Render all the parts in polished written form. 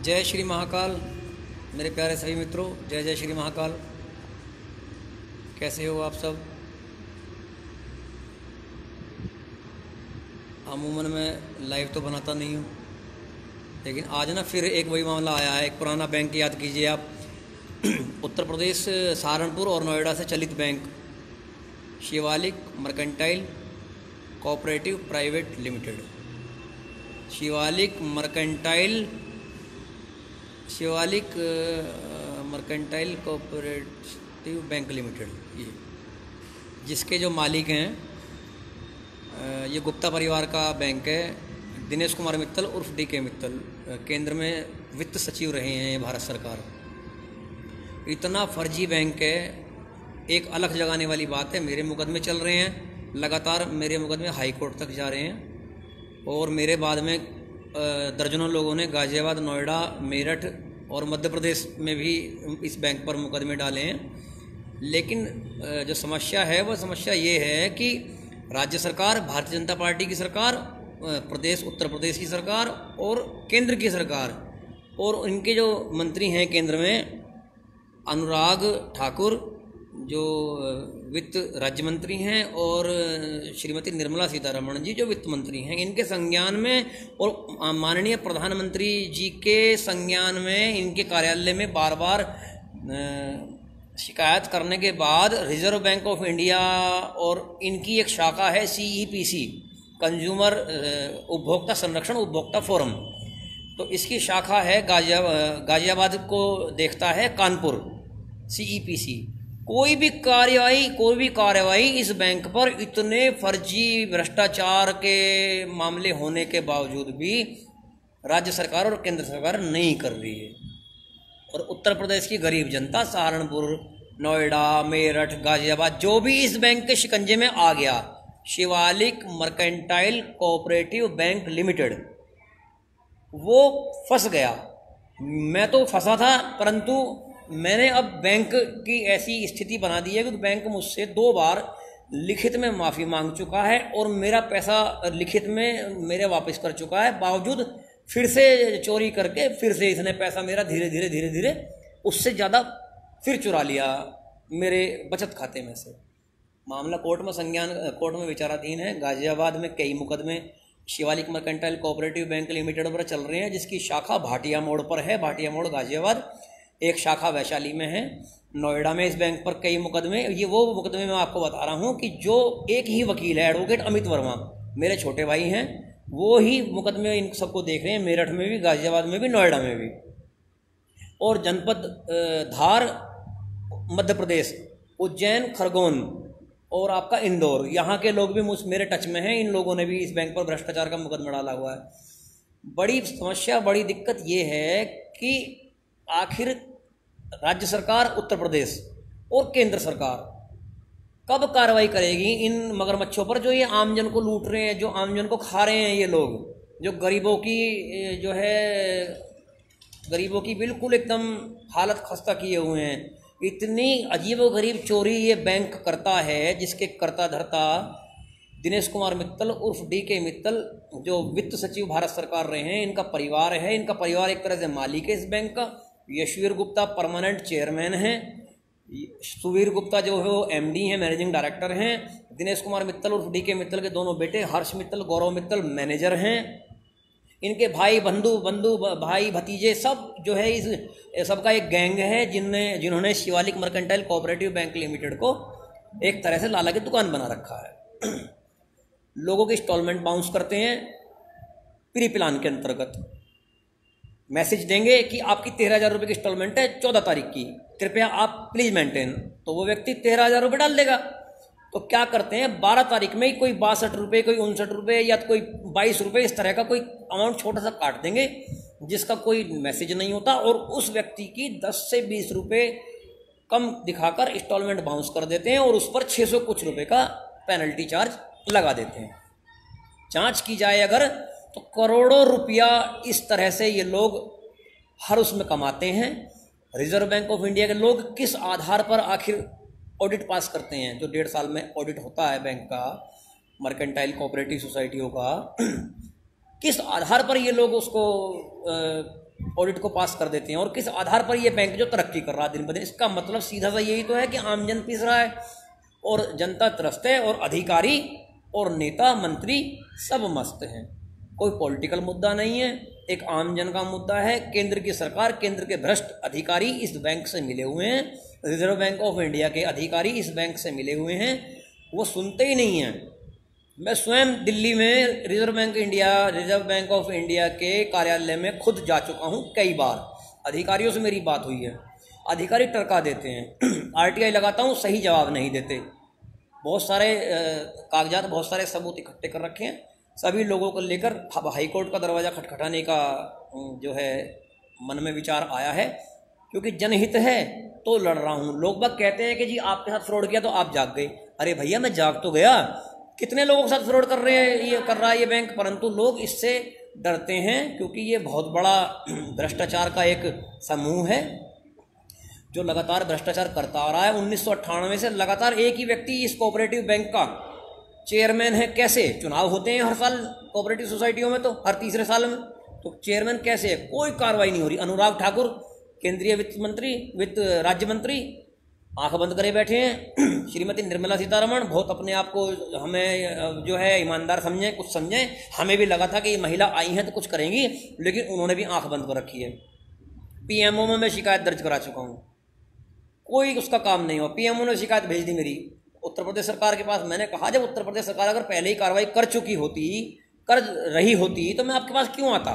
जय श्री महाकाल। मेरे प्यारे सभी मित्रों, जय जय श्री महाकाल। कैसे हो आप सब? अमूमन मैं लाइव तो बनाता नहीं हूँ, लेकिन आज ना फिर एक वही मामला आया है। एक पुराना बैंक याद कीजिए आप। उत्तर प्रदेश सहारनपुर और नोएडा से चलित bank Shivalik mercantile cooperative private limited. Shivalik mercantile cooperative bank limited, ये जिसके जो मालिक हैं, ये गुप्ता परिवार का बैंक है। दिनेश कुमार मित्तल उर्फ डी के मित्तल केंद्र में वित्त सचिव रहे हैं ये भारत सरकार। इतना फर्जी बैंक है, एक अलग जगाने वाली बात है। मेरे मुकदमे चल रहे हैं, लगातार मेरे मुकदमे हाई कोर्ट तक जा रहे हैं और मेरे बाद में दर्जनों लोगों ने गाजियाबाद, नोएडा, मेरठ और मध्य प्रदेश में भी इस बैंक पर मुकदमे डाले हैं। लेकिन जो समस्या है वह समस्या ये है कि राज्य सरकार, भारतीय जनता पार्टी की सरकार, प्रदेश उत्तर प्रदेश की सरकार और केंद्र की सरकार और इनके जो मंत्री हैं केंद्र में, अनुराग ठाकुर जो वित्त राज्य मंत्री हैं और श्रीमती निर्मला सीतारमण जी जो वित्त मंत्री हैं, इनके संज्ञान में और माननीय प्रधानमंत्री जी के संज्ञान में, इनके कार्यालय में बार बार शिकायत करने के बाद रिजर्व बैंक ऑफ इंडिया और इनकी एक शाखा है CEPC, कंज्यूमर उपभोक्ता संरक्षण उपभोक्ता फोरम, तो इसकी शाखा है गाजियाबाद को देखता है कानपुर CEPC। कोई भी कार्यवाही इस बैंक पर इतने फर्जी भ्रष्टाचार के मामले होने के बावजूद भी राज्य सरकार और केंद्र सरकार नहीं कर रही है। और उत्तर प्रदेश की गरीब जनता, सहारनपुर, नोएडा, मेरठ, गाजियाबाद, जो भी इस बैंक के शिकंजे में आ गया, Shivalik mercantile cooperative bank limited, वो फंस गया। मैं तो फंसा था, परंतु मैंने अब बैंक की ऐसी स्थिति बना दी है कि बैंक मुझसे 2 बार लिखित में माफ़ी मांग चुका है और मेरा पैसा लिखित में मेरे वापस कर चुका है। बावजूद फिर से चोरी करके फिर से इसने पैसा मेरा धीरे धीरे उससे ज़्यादा फिर चुरा लिया मेरे बचत खाते में से। मामला कोर्ट में विचाराधीन है। गाजियाबाद में कई मुकदमे Shivalik mercantile cooperative bank limited पर चल रहे हैं, जिसकी शाखा भाटिया मोड़ पर है, भाटिया मोड़ गाजियाबाद। एक शाखा वैशाली में है। नोएडा में इस बैंक पर कई मुकदमे, ये वो मुकदमे मैं आपको बता रहा हूँ कि जो एक ही वकील है, एडवोकेट अमित वर्मा, मेरे छोटे भाई हैं, वो ही मुकदमे इन सबको देख रहे हैं, मेरठ में भी, गाजियाबाद में भी, नोएडा में भी। और जनपद धार मध्य प्रदेश, उज्जैन, खरगोन और आपका इंदौर, यहाँ के लोग भी मेरे टच में हैं। इन लोगों ने भी इस बैंक पर भ्रष्टाचार का मुकदमा डाला हुआ है। बड़ी समस्या, बड़ी दिक्कत ये है कि आखिर राज्य सरकार उत्तर प्रदेश और केंद्र सरकार कब कार्रवाई करेगी इन मगरमच्छों पर, जो ये आमजन को लूट रहे हैं, जो आमजन को खा रहे हैं। ये लोग जो गरीबों की बिल्कुल एकदम हालत खस्ता किए हुए हैं। इतनी अजीबोगरीब चोरी ये बैंक करता है, जिसके कर्ता धर्ता दिनेश कुमार मित्तल उर्फ DK मित्तल जो वित्त सचिव भारत सरकार रहे हैं, इनका परिवार है। इनका परिवार एक तरह से मालिक है इस बैंक का। यशवीर गुप्ता परमानेंट चेयरमैन हैं, सुवीर गुप्ता जो है वो MD हैं, मैनेजिंग डायरेक्टर हैं। दिनेश कुमार मित्तल उर्फ DK मित्तल के दोनों बेटे हर्ष मित्तल, गौरव मित्तल मैनेजर हैं। इनके भाई भाई भतीजे सब जो है इस सबका एक गैंग है, जिन्होंने Shivalik mercantile cooperative bank limited को एक तरह से लाला की दुकान बना रखा है। लोगों के इंस्टॉलमेंट बाउंस करते हैं। प्री प्लान के अंतर्गत मैसेज देंगे कि आपकी 13,000 रुपये की इंस्टॉलमेंट है 14 तारीख की, कृपया आप प्लीज मेंटेन, तो वो व्यक्ति 13,000 रुपये डाल देगा। तो क्या करते हैं, 12 तारीख में ही कोई 62 रुपये, कोई 59 रुपये या कोई 22 रुपये, इस तरह का कोई अमाउंट छोटा सा काट देंगे, जिसका कोई मैसेज नहीं होता, और उस व्यक्ति की 10 से 20 रुपये कम दिखाकर इंस्टॉलमेंट बाउंस कर देते हैं और उस पर 600 कुछ रुपये का पेनल्टी चार्ज लगा देते हैं। जांच की जाए अगर, तो करोड़ों रुपया इस तरह से ये लोग हर उसमें कमाते हैं। रिजर्व बैंक ऑफ इंडिया के लोग किस आधार पर आखिर ऑडिट पास करते हैं, जो 1.5 साल में ऑडिट होता है बैंक का, मर्केंटाइल कोऑपरेटिव सोसाइटियों का, किस आधार पर ये लोग उसको ऑडिट को पास कर देते हैं। और किस आधार पर ये बैंक जो तरक्की कर रहा है दिन ब दिन, इसका मतलब सीधा सा यही तो है कि आमजन पीस रहा है और जनता त्रस्त है और अधिकारी और नेता मंत्री सब मस्त हैं। कोई पॉलिटिकल मुद्दा नहीं है, एक आम जन का मुद्दा है। केंद्र की सरकार, केंद्र के भ्रष्ट अधिकारी इस बैंक से मिले हुए हैं, रिजर्व बैंक ऑफ इंडिया के अधिकारी इस बैंक से मिले हुए हैं, वो सुनते ही नहीं हैं। मैं स्वयं दिल्ली में रिजर्व बैंक ऑफ इंडिया के कार्यालय में खुद जा चुका हूँ कई बार। अधिकारियों से मेरी बात हुई है, अधिकारी टरका देते हैं। आरटीआई लगाता हूँ, सही जवाब नहीं देते। बहुत सारे कागजात, बहुत सारे सबूत इकट्ठे कर रखे हैं। सभी लोगों को लेकर हाईकोर्ट का दरवाज़ा खटखटाने का जो है मन में विचार आया है, क्योंकि जनहित है तो लड़ रहा हूँ। लोग बाग कहते हैं कि जी आपके साथ फ्रॉड किया तो आप जाग गए। अरे भैया मैं जाग तो गया, कितने लोगों के साथ फ्रॉड कर रहा है ये बैंक, परंतु लोग इससे डरते हैं क्योंकि ये बहुत बड़ा भ्रष्टाचार का एक समूह है जो लगातार भ्रष्टाचार करता आ रहा है। 1998 से लगातार एक ही व्यक्ति इस कोऑपरेटिव बैंक का चेयरमैन है। कैसे? चुनाव होते हैं हर साल कोऑपरेटिव सोसाइटियों में, तो हर तीसरे साल में, तो चेयरमैन कैसे है? कोई कार्रवाई नहीं हो रही। अनुराग ठाकुर केंद्रीय वित्त राज्य मंत्री आंख बंद करे बैठे हैं। श्रीमती निर्मला सीतारमण बहुत अपने आप को हमें जो है ईमानदार समझें, कुछ समझें। हमें भी लगा था कि ये महिला आई हैं तो कुछ करेंगी, लेकिन उन्होंने भी आंख बंद कर रखी है। पीएमओ में मैं शिकायत दर्ज करा चुका हूँ, कोई उसका काम नहीं हुआ। पीएमओ ने शिकायत भेज दी मेरी उत्तर प्रदेश सरकार के पास। मैंने कहा जब उत्तर प्रदेश सरकार अगर पहले ही कार्रवाई कर रही होती तो मैं आपके पास क्यों आता।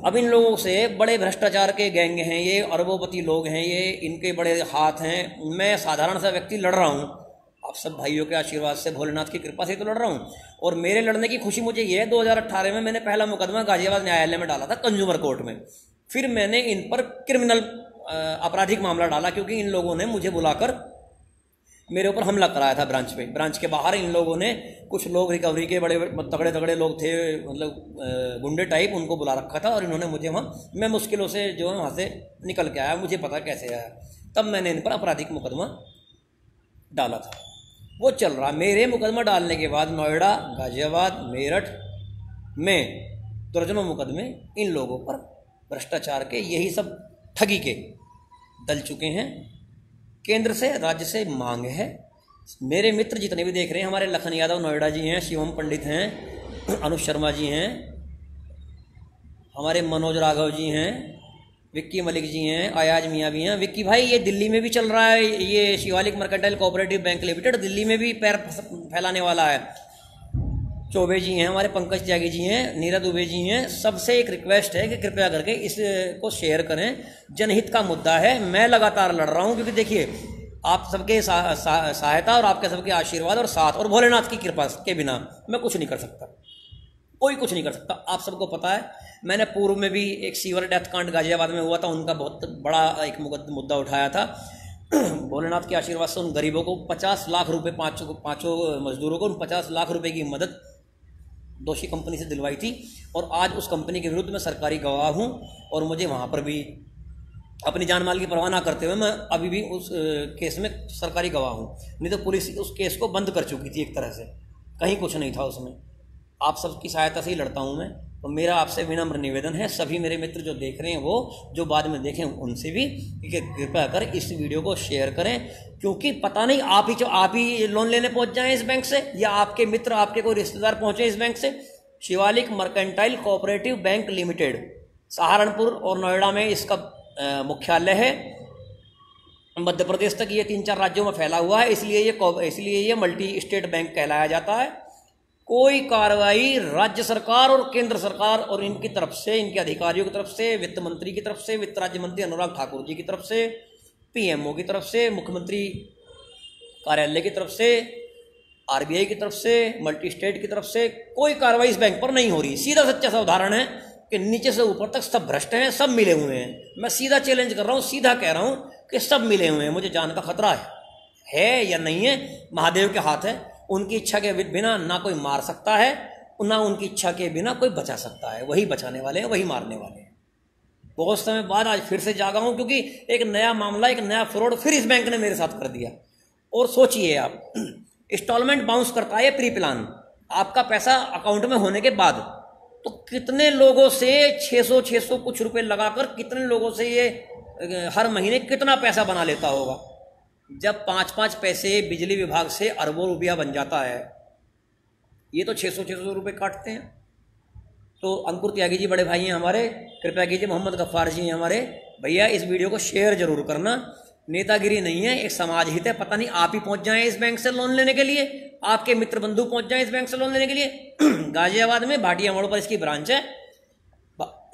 अब इन लोगों से बड़े भ्रष्टाचार के गैंग हैं ये, अरबोपति लोग हैं ये, इनके बड़े हाथ हैं। मैं साधारण सा व्यक्ति लड़ रहा हूँ, आप सब भाइयों के आशीर्वाद से, भोलेनाथ की कृपा से तो लड़ रहा हूँ। और मेरे लड़ने की खुशी मुझे ये है, 2018 में मैंने पहला मुकदमा गाजियाबाद न्यायालय में डाला था, कंज्यूमर कोर्ट में। फिर मैंने इन पर क्रिमिनल आपराधिक मामला डाला, क्योंकि इन लोगों ने मुझे बुलाकर मेरे ऊपर हमला कराया था ब्रांच के बाहर। इन लोगों ने, कुछ लोग रिकवरी के बड़े तगड़े तगड़े लोग थे, मतलब गुंडे टाइप, उनको बुला रखा था और इन्होंने मुझे वहाँ, मैं मुश्किलों से जो है वहाँ से निकल के आया, मुझे पता कैसे आया। तब मैंने इन पर आपराधिक मुकदमा डाला था, वो चल रहा। मेरे मुकदमा डालने के बाद नोएडा, गाजियाबाद, मेरठ में दर्जनों मुकदमे इन लोगों पर भ्रष्टाचार के, यही सब ठगी के दल चुके हैं। केंद्र से, राज्य से मांग है। मेरे मित्र जितने भी देख रहे हैं, हमारे लखन यादव नोएडा जी हैं, शिवम पंडित हैं, अनुज शर्मा जी हैं, हमारे मनोज राघव जी हैं, विक्की मलिक जी हैं, अयाज मियाँ भी हैं। विक्की भाई, ये दिल्ली में भी चल रहा है, ये Shivalik mercantile cooperative bank limited Delhi में भी पैर फैलाने वाला है। चौबे जी हैं, हमारे पंकज त्यागी जी हैं, नीरज दुबे जी हैं। सबसे एक रिक्वेस्ट है कि कृपया करके इसको शेयर करें, जनहित का मुद्दा है। मैं लगातार लड़ रहा हूं, क्योंकि देखिए आप सबके सहायता और आपके सबके आशीर्वाद और साथ और भोलेनाथ की कृपा के बिना मैं कुछ नहीं कर सकता, कोई कुछ नहीं कर सकता। आप सबको पता है, मैंने पूर्व में भी एक सीवर डेथ कांड गाजियाबाद में हुआ था, उनका बहुत बड़ा एक मुद्दा उठाया था। भोलेनाथ के आशीर्वाद से उन गरीबों को 50 लाख रुपए, पाँचों मजदूरों को उन 50 लाख रुपए की मदद दोषी कंपनी से दिलवाई थी। और आज उस कंपनी के विरुद्ध मैं सरकारी गवाह हूँ, और मुझे वहाँ पर भी अपनी जान माल की परवाह ना करते हुए मैं अभी भी उस केस में सरकारी गवाह हूँ। नहीं तो पुलिस उस केस को बंद कर चुकी थी एक तरह से, कहीं कुछ नहीं था उसमें। आप सबकी सहायता से ही लड़ता हूँ मैं। तो मेरा आपसे विनम्र निवेदन है, सभी मेरे मित्र जो देख रहे हैं, वो जो बाद में देखें उनसे भी कृपया कर इस वीडियो को शेयर करें, क्योंकि पता नहीं आप ही लोन लेने पहुंच जाएं इस बैंक से, या आपके मित्र, आपके कोई रिश्तेदार पहुंचे इस बैंक से। Shivalik mercantile cooperative bank limited, Saharanpur और नोएडा में इसका मुख्यालय है। मध्य प्रदेश तक ये 3-4 राज्यों में फैला हुआ है, इसलिए ये मल्टी स्टेट बैंक कहलाया जाता है। कोई कार्रवाई राज्य सरकार और केंद्र सरकार और इनकी तरफ से, इनके अधिकारियों की तरफ से, वित्त मंत्री की तरफ से, वित्त राज्य मंत्री अनुराग ठाकुर जी की तरफ से, पीएमओ की तरफ से, मुख्यमंत्री कार्यालय की तरफ से, आरबीआई की तरफ से, मल्टी स्टेट की तरफ से कोई कार्रवाई इस बैंक पर नहीं हो रही। सीधा सच्चा सा उदाहरण है कि नीचे से ऊपर तक सब भ्रष्ट हैं, सब मिले हुए हैं। मैं सीधा चैलेंज कर रहा हूँ, सीधा कह रहा हूँ कि सब मिले हुए हैं। मुझे जान का खतरा है या नहीं है, महादेव के हाथ है। उनकी इच्छा के बिना ना कोई मार सकता है, ना उनकी इच्छा के बिना कोई बचा सकता है। वही बचाने वाले हैं, वही मारने वाले हैं। बहुत समय बाद आज फिर से जागा हूं, क्योंकि एक नया मामला, एक नया फ्रॉड फिर इस बैंक ने मेरे साथ कर दिया। और सोचिए आप, इंस्टॉलमेंट बाउंस करता है प्री प्लान, आपका पैसा अकाउंट में होने के बाद, तो कितने लोगों से 600 कुछ रुपए लगाकर कितने लोगों से ये हर महीने कितना पैसा बना लेता होगा। जब 5-5 पैसे बिजली विभाग से अरबों रुपया बन जाता है, ये तो 600 रुपए काटते हैं। तो अंकुर त्यागी जी बड़े भाई हैं हमारे, कृपया कीजिए, मोहम्मद गफ्फार जी हैं हमारे, भैया इस वीडियो को शेयर जरूर करना। नेतागिरी नहीं है, एक समाज हित है। पता नहीं आप ही पहुंच जाएं इस बैंक से लोन लेने के लिए, आपके मित्र बंधु पहुंच जाएं इस बैंक से लोन लेने के लिए। गाजियाबाद में भाटिया मोड़ पर इसकी ब्रांच है।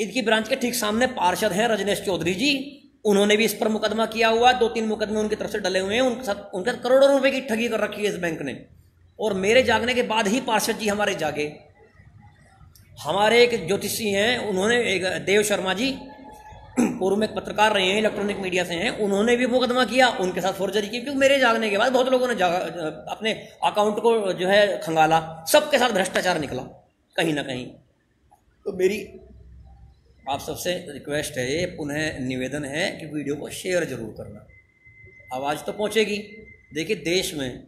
इनकी ब्रांच के ठीक सामने पार्षद हैं रजनेश चौधरी जी, उन्होंने भी इस पर मुकदमा किया हुआ, 2-3 मुकदमे उनकी तरफ से डले हुए हैं। उनके साथ करोड़ों रुपए की ठगी कर रखी है इस बैंक ने। और मेरे जागने के बाद ही पार्षद जी हमारे जागे। हमारे एक ज्योतिषी हैं, उन्होंने एक देव शर्मा जी, पूर्व में एक पत्रकार रहे हैं, इलेक्ट्रॉनिक मीडिया से हैं, उन्होंने भी मुकदमा किया, उनके साथ फोर्जरी की। क्योंकि मेरे जागने के बाद बहुत लोगों ने अपने अकाउंट को जो है खंगाला, सबके साथ भ्रष्टाचार निकला कहीं ना कहीं। तो मेरी आप सबसे रिक्वेस्ट है, पुनः निवेदन है कि वीडियो को शेयर जरूर करना, आवाज़ तो पहुँचेगी। देखिए, देश में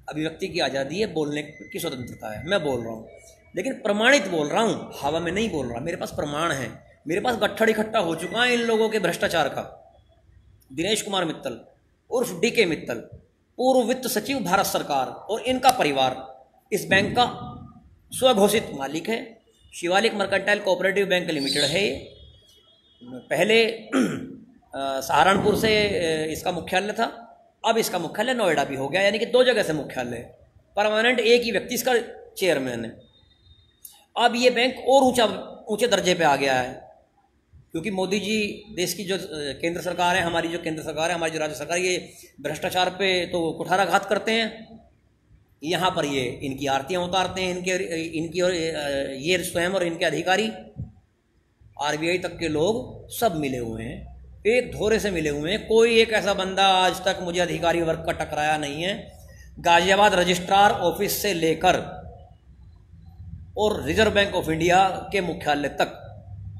अभिव्यक्ति की आज़ादी है, बोलने की स्वतंत्रता है, मैं बोल रहा हूँ, लेकिन प्रमाणित बोल रहा हूँ, हवा में नहीं बोल रहा। मेरे पास प्रमाण है, मेरे पास गट्ठड़ इकट्ठा हो चुका है इन लोगों के भ्रष्टाचार का। दिनेश कुमार मित्तल उर्फ डीके मित्तल, पूर्व वित्त सचिव भारत सरकार, और इनका परिवार इस बैंक का स्वघोषित मालिक है। Shivalik mercantile cooperative bank limited है। पहले सहारनपुर से इसका मुख्यालय था, अब इसका मुख्यालय नोएडा भी हो गया, यानी कि 2 जगह से मुख्यालय। परमानेंट एक ही व्यक्ति इसका चेयरमैन है। अब ये बैंक और ऊंचे दर्जे पे आ गया है, क्योंकि मोदी जी, देश की जो केंद्र सरकार है, हमारी जो केंद्र सरकार है, हमारी जो राज्य सरकार, ये भ्रष्टाचार पे तो कुठाराघात करते हैं। यहाँ पर ये इनकी आरतियाँ उतारते हैं, इनकी और ये स्वयं और इनके अधिकारी, आरबीआई तक के लोग सब मिले हुए हैं, एक धोरे से मिले हुए हैं। कोई एक ऐसा बंदा आज तक मुझे अधिकारी वर्ग का टकराया नहीं है। गाजियाबाद रजिस्ट्रार ऑफिस से लेकर और रिजर्व बैंक ऑफ इंडिया के मुख्यालय तक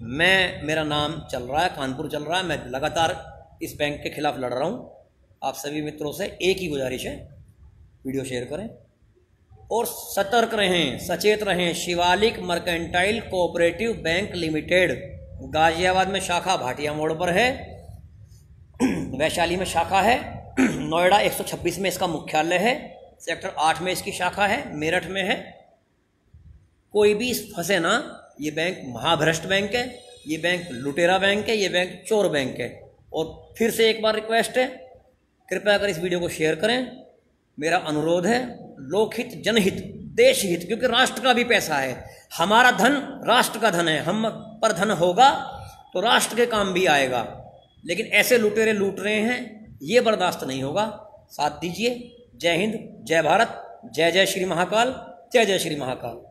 मेरा नाम चल रहा है, कानपुर चल रहा है। मैं लगातार इस बैंक के खिलाफ लड़ रहा हूँ। आप सभी मित्रों से एक ही गुजारिश है, वीडियो शेयर करें और सतर्क रहें, सचेत रहें। Shivalik mercantile cooperative bank limited Ghaziabad में शाखा भाटिया मोड़ पर है, वैशाली में शाखा है, नोएडा 126 में इसका मुख्यालय है, सेक्टर 8 में इसकी शाखा है, मेरठ में है। कोई भी फंसे ना, ये बैंक महाभ्रष्ट बैंक है, ये बैंक लुटेरा बैंक है, ये बैंक चोर बैंक है। और फिर से एक बार रिक्वेस्ट है, कृपया कर इस वीडियो को शेयर करें। मेरा अनुरोध है, लोकहित, जनहित, देश हित, क्योंकि राष्ट्र का भी पैसा है। हमारा धन राष्ट्र का धन है, हम पर धन होगा तो राष्ट्र के काम भी आएगा। लेकिन ऐसे लुटेरे लूट रहे हैं, ये बर्दाश्त नहीं होगा। साथ दीजिए। जय हिंद, जय भारत, जय जय श्री महाकाल, जय जय श्री महाकाल।